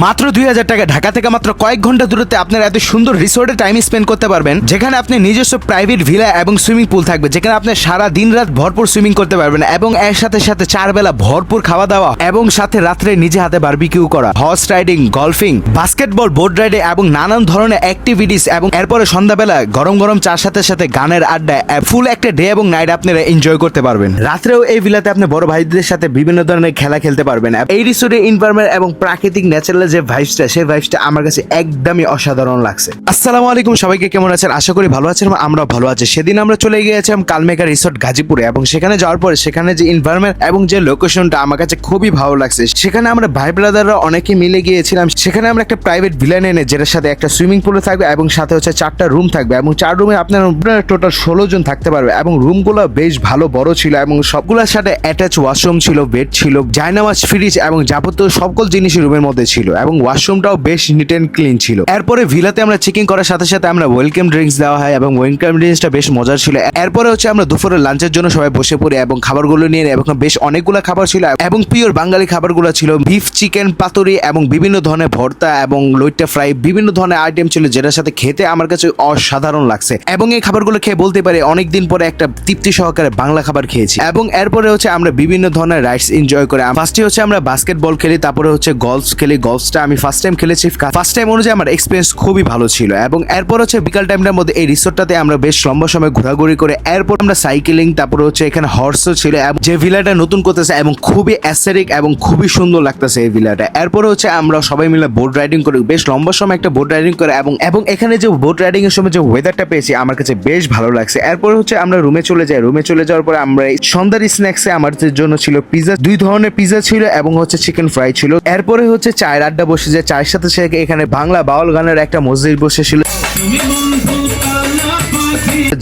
মাত্র 2000 টাকা ঢাকা থেকে মাত্র কয়েক ঘন্টা দূরত্বে আপনারা এত সুন্দর রিসোর্টে টাইম স্পেন্ড করতে পারবেন, যেখানে আপনি নিজস্ব প্রাইভেট ভিলা এবং সুইমিং পুল থাকবে, যেখানে আপনি সারা দিন রাত ভরপুর সুইমিং করতে পারবেন এবং এর সাথে সাথে 4 বেলা ভরপুর খাওয়া দাওয়া এবং সাথে রাত্রে নিজে হাতে বারবিকিউ করা, horse riding, golfing, basketball, boat riding এবং নানান ধরনের অ্যাক্টিভিটিস এবং এরপরে সন্ধ্যাবেলা গরম গরম চার সাথে সাথে গানের আড্ডা, ফুল একটা ডে এবং নাইট আপনারা এনজয় করতে পারবেন। রাত্রেও এই ভিলাতে আপনি বড় ভাইদের সাথে বিভিন্ন ধরনের খেলা খেলতে পারবেন। এই রিসোর্টের এনভায়রনমেন্ট এবং প্রাকৃতিক ন্যাচারাল যে ভাইবসটা, সেই ভাইবসটা আমার কাছে একদমই অসাধারণ লাগছে। আসসালামু আলাইকুম, সবাইকে কেমন আছেন? আশা করি ভালো আছেন। আমরা ভালো আছি। সেদিন আমরা চলে গিয়েছিলাম কালমেঘা রিসোর্ট গাজীপুরে এবং সেখানে যাওয়ার পরে সেখানে যে এনভায়রনমেন্ট এবং যে লোকেশনটা আমার কাছে খুবই ভালো লাগছে। সেখানে আমরা ভাই ব্রাদাররা অনেকে মিলে গিয়েছিলাম। সেখানে আমরা একটা প্রাইভেট ভিলা এনে, যেটার সাথে একটা সুইমিং পুল থাকবে এবং সাথে হচ্ছে 4টা রুম থাকবে এবং 4 রুমে আপনার টোটাল 16 জন থাকতে পারবে এবং রুমগুলো বেশ ভালো বড় ছিল এবং সবগুলোর সাথে অ্যাটাচ ওয়াশরুম ছিল, বেড ছিল, জায়নামাজ, ফ্রিজ এবং যাবতীয় সকল জিনিস রুমের মধ্যে ছিল এবং ওয়াশরুমটাও বেশ নিট এন্ড ক্লিন ছিল। এরপরে ভিলাতে আমরা চেকিং করার সাথে সাথে আমরা ওয়েলকাম ড্রিঙ্কস দেওয়া হয় এবং ওয়েলকাম ড্রিঙ্কসটা বেশ মজার ছিল। এরপরে হচ্ছে আমরা দুপুরে লাঞ্চের জন্য সবাই বসে পড়ি এবং খাবারগুলো নিয়ে এবং বেশ অনেকগুলো খাবার ছিল এবং পিওর বাঙালি খাবারগুলো ছিল, বিফ, চিকেন, পাতুরি এবং বিভিন্ন ধরনের ভর্তা এবং লইট্টা ফ্রাই, বিভিন্ন ধরনের আইটেম ছিল, যেটার সাথে খেতে আমার কাছে অসাধারণ লাগছে এবং এই খাবারগুলো খেয়ে বলতে পারি অনেকদিন পরে একটা তৃপ্তি সহকারে বাংলা খাবার খেয়েছি। এবং এরপরে হচ্ছে আমরা বিভিন্ন ধরনের রাইডস এনজয় করে, ফার্স্টে হচ্ছে আমরা বাস্কেটবল খেলি, তারপরে হচ্ছে গলফ খেলি। গলফটা আমি ফার্স্ট টাইম খেলেছি, ফার্স্ট টাইম অনুযায়ী আমার এক্সপিরিয়েন্স খুবই ভালো ছিল। এবং এরপর হচ্ছে বিকাল টাইমটার মধ্যে এই রিসোর্টটাতে আমরা বেশ লম্বা সময় ঘোরাঘুরি করে এরপর আমরা সাইকেলিং, তারপরে হচ্ছে এখানে হর্সও ছিল এবং যে ভিলাটা নতুন করতেছে এবং খুবই অ্যাসেরিক এবং খুবই সুন্দর লাগতেছে এই ভিলাটা। এরপরে হচ্ছে আমরা সবাই মিলে বোট রাইডিং করি, বেশ লম্বা সময় একটা বোট রাইডিং করে এবং এখানে যে বোট রাইডিং এর সময় যে ওয়েদারটা পেয়েছি আমার কাছে বেশ ভালো লাগছে। এরপর হচ্ছে আমরা রুমে চলে যাই। রুমে চলে যাওয়ার পরে আমরা সন্ধ্যার স্ন্যাক্সে আমাদের জন্য ছিল পিজা, 2 ধরনের পিজা ছিল এবং হচ্ছে চিকেন ফ্রাই ছিল। এরপরে হচ্ছে চায়ের আড্ডা বসে যায়, চায়ের সাথে সাথে এখানে বাংলা বাউল গানের একটা মসজিদ বসেছিল,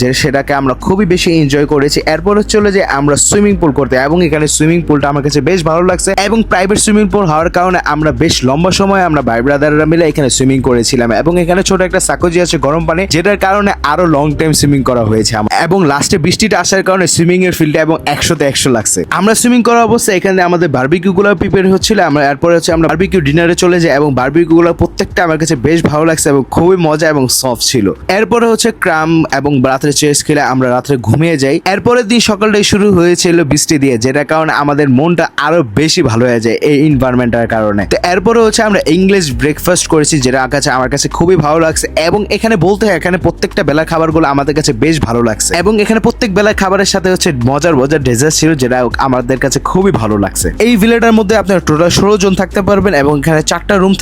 যে সেটাকে আমরা খুবই বেশি এনজয় করেছি। এরপর চলে যে আমরা সুইমিং পুল করতে এবং এখানে সুইমিং পুলটা আমার কাছে বেশ ভালো লাগছে এবং প্রাইভেট সুইমিং পুল হওয়ার কারণে আমরা বেশ লম্বা সময় আমরা ভাই ব্রাদাররা মিলে এখানে সুইমিং করেছিলাম এবং এখানে ছোট একটা সাকোজি আছে গরম পানি, যেটার কারণে আরো লং টাইম সুইমিং করা হয়েছে এবং লাস্টে বৃষ্টিটা আসার কারণে সুইমিং এর ফিল্ডটা এবং 100তে 100 লাগছে। আমরা সুইমিং করার অবস্থায় এখানে আমাদের বারবিকিউ গুলো প্রিপেয়ার হচ্ছিল। আমরা এরপরে হচ্ছে আমরা বারবিকিউ ডিনারে চলে যাই এবং বারবিকিউ গুলো প্রত্যেকটা আমার কাছে বেশ ভালো লাগছে এবং খুবই মজা এবং সফট ছিল। এরপরে হচ্ছে ক্রাম এবং রাত্রে চেস খেলে আমরা রাত্রে ঘুমিয়ে যাই। এরপরের দিন সকালটাই শুরু হয়েছিল বৃষ্টি দিয়ে, যেটার কারণে আমাদের মনটা আরো বেশি ভালো হয়ে যায় এই এনভায়রনমেন্টের কারণে। তো এরপরে হচ্ছে আমরা ইংলিশ ব্রেকফাস্ট করেছি, যেটা আমার কাছে খুবই ভালো লাগছে এবং এখানে বলতে হয় এখানে প্রত্যেকটা বেলার খাবারগুলো আমাদের কাছে বেশ ভালো লাগছে এবং এখানে প্রত্যেক বেলার খাবারের সাথে হচ্ছে মজার মজার ডেজার্ট ছিল, যেটা আমাদের কাছে খুবই ভালো লাগছে। এই ভিলাটার মধ্যে আপনার টোটাল 16 জন থাকতে পারবেন এবং এখানে 4টা রুম